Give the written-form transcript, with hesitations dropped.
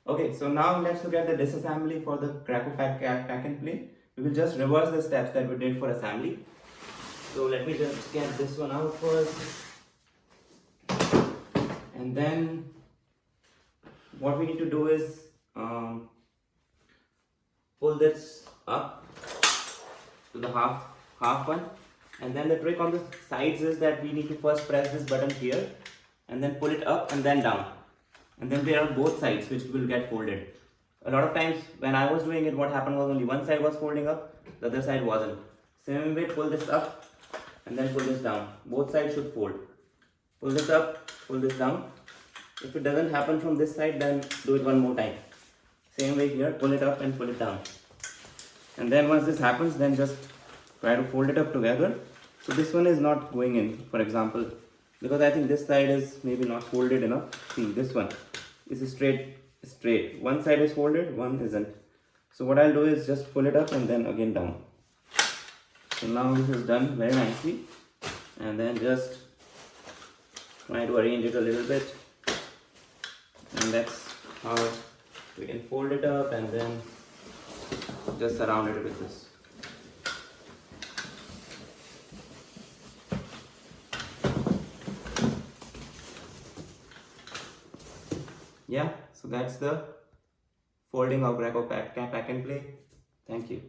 Okay, so now let's look at the disassembly for the Graco Pack and Play. We will just reverse the steps that we did for assembly. So let me just get this one out first. And then what we need to do is pull this up to the half one. And then the trick on the sides is that we need to first press this button here and then pull it up and then down. And then there are both sides which will get folded. A lot of times when I was doing it, what happened was only one side was folding up, the other side wasn't. Same way, pull this up and then pull this down. Both sides should fold. Pull this up, pull this down. If it doesn't happen from this side, then do it one more time. Same way here, pull it up and pull it down. And then once this happens, then just try to fold it up together. So this one is not going in, for example, because I think this side is maybe not folded enough. See, this one is straight. One side is folded, one isn't. So what I'll do is just pull it up and then again down. So now this is done very nicely. And then just try to arrange it a little bit. And that's how we can fold it up and then just surround it with this. Yeah, so that's the folding of Graco Pack and Play. Thank you.